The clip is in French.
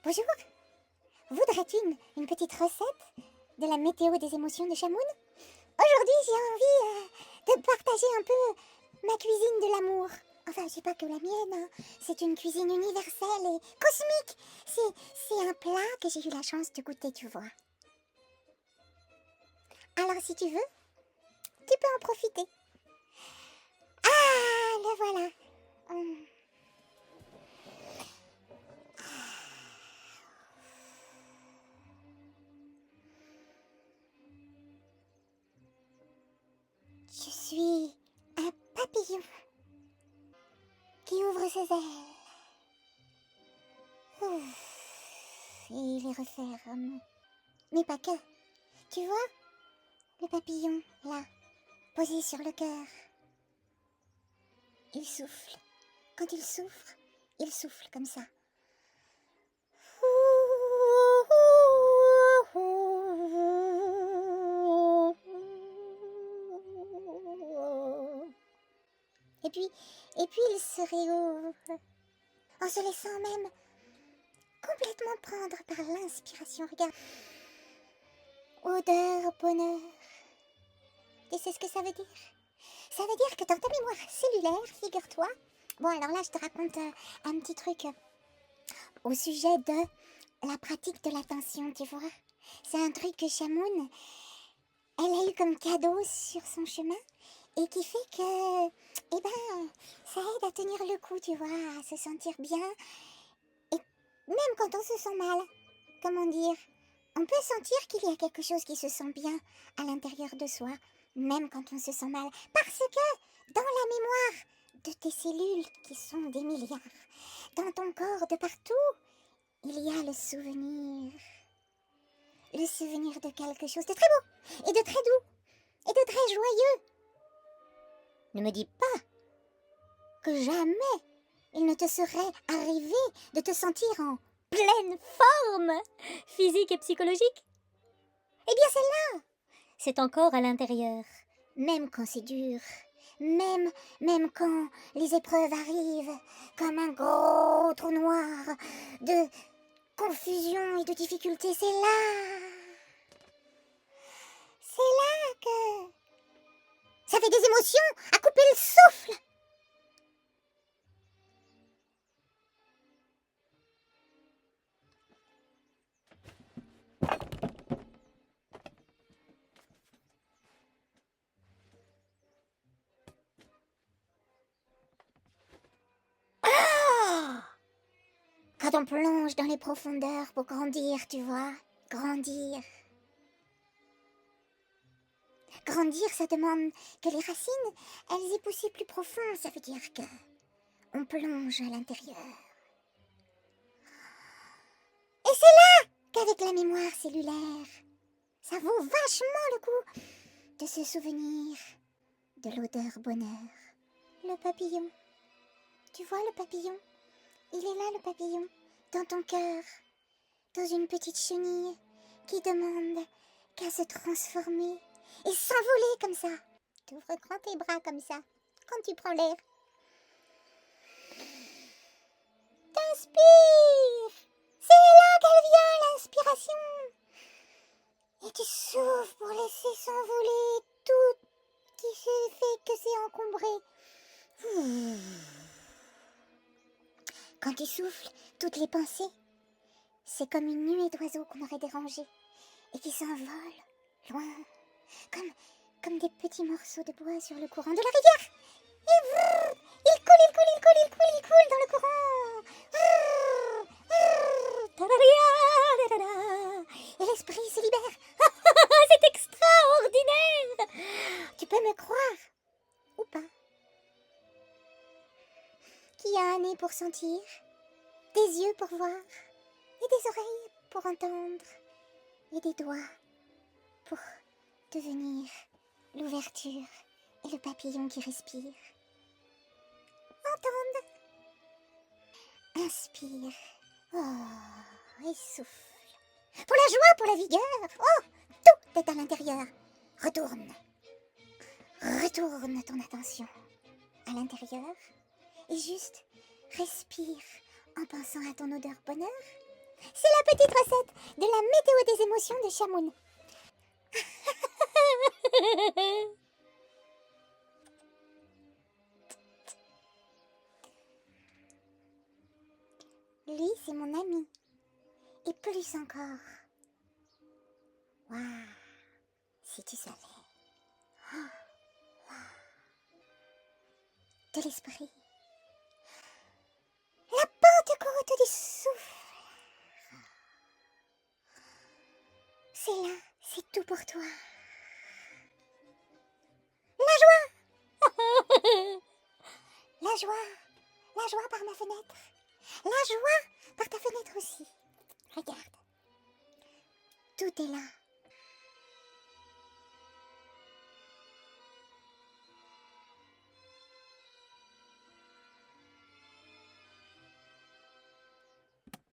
Bonjour, voudrais-tu une petite recette de la météo des émotions de Chamoun? Aujourd'hui, j'ai envie de partager un peu ma cuisine de l'amour. Enfin, c'est pas que la mienne, hein. C'est une cuisine universelle et cosmique. C'est un plat que j'ai eu la chance de goûter, tu vois. Alors, si tu veux, tu peux en profiter. Ah, le voilà. Hum. Je suis un papillon qui ouvre ses ailes. Ouf, et les referme. Mais pas que. Tu vois, le papillon, là, posé sur le cœur. Il souffle. Quand il souffle comme ça. Et puis il se réouvre en se laissant même complètement prendre par l'inspiration. Regarde. Odeur, bonheur. Tu sais ce que ça veut dire? Ça veut dire que dans ta mémoire cellulaire, figure-toi. Bon, alors là, je te raconte un petit truc au sujet de la pratique de l'attention, tu vois. C'est un truc que Chamoun, elle a eu comme cadeau sur son chemin et qui fait que, eh ben, ça aide à tenir le coup, tu vois, à se sentir bien. Et même quand on se sent mal, comment dire, on peut sentir qu'il y a quelque chose qui se sent bien à l'intérieur de soi, même quand on se sent mal. Parce que dans la mémoire de tes cellules, qui sont des milliards, dans ton corps de partout, il y a le souvenir. Le souvenir de quelque chose de très beau, et de très doux, et de très joyeux. Ne me dis pas que jamais il ne te serait arrivé de te sentir en pleine forme physique et psychologique. Eh bien, c'est là. C'est encore à l'intérieur. Même quand c'est dur. Même quand les épreuves arrivent comme un gros trou noir de confusion et de difficulté, c'est là. C'est là que ça fait des émotions à couper le souffle. Quand on plonge dans les profondeurs pour grandir, tu vois, grandir. Grandir, ça demande que les racines, elles aient poussé plus profond. Ça veut dire que on plonge à l'intérieur. Et c'est là qu'avec la mémoire cellulaire, ça vaut vachement le coup de se souvenir de l'odeur bonheur. Le papillon. Tu vois le papillon? Il est là, le papillon, dans ton cœur, dans une petite chenille qui demande qu'à se transformer et s'envoler comme ça. Tu ouvres grand tes bras comme ça, quand tu prends l'air. T'inspires. C'est là qu'elle vient, l'inspiration. Et tu souffles pour laisser s'envoler tout qui se fait que c'est encombré. Quand tu souffles, toutes les pensées, c'est comme une nuée d'oiseaux qu'on aurait dérangés et qui s'envolent loin, comme des petits morceaux de bois sur le courant de la rivière. Et il coule dans le courant. Et l'esprit se libère. C'est extraordinaire. Tu peux me croire ou pas? Qui a un nez pour sentir, des yeux pour voir, et des oreilles pour entendre, et des doigts pour devenir l'ouverture et le papillon qui respire. Entendre. Inspire. Oh, et souffle. Pour la joie, pour la vigueur. Oh, tout est à l'intérieur. Retourne ton attention à l'intérieur et juste respire en pensant à ton odeur bonheur. C'est la petite recette de la météo des émotions de Chamoun. Lui, c'est mon ami. Et plus encore. Waouh, si tu savais. De l'esprit. La Pentecôte du souffle. C'est là, c'est tout pour toi. La joie. La joie par ma fenêtre. La joie par ta fenêtre aussi. Regarde. Tout est là.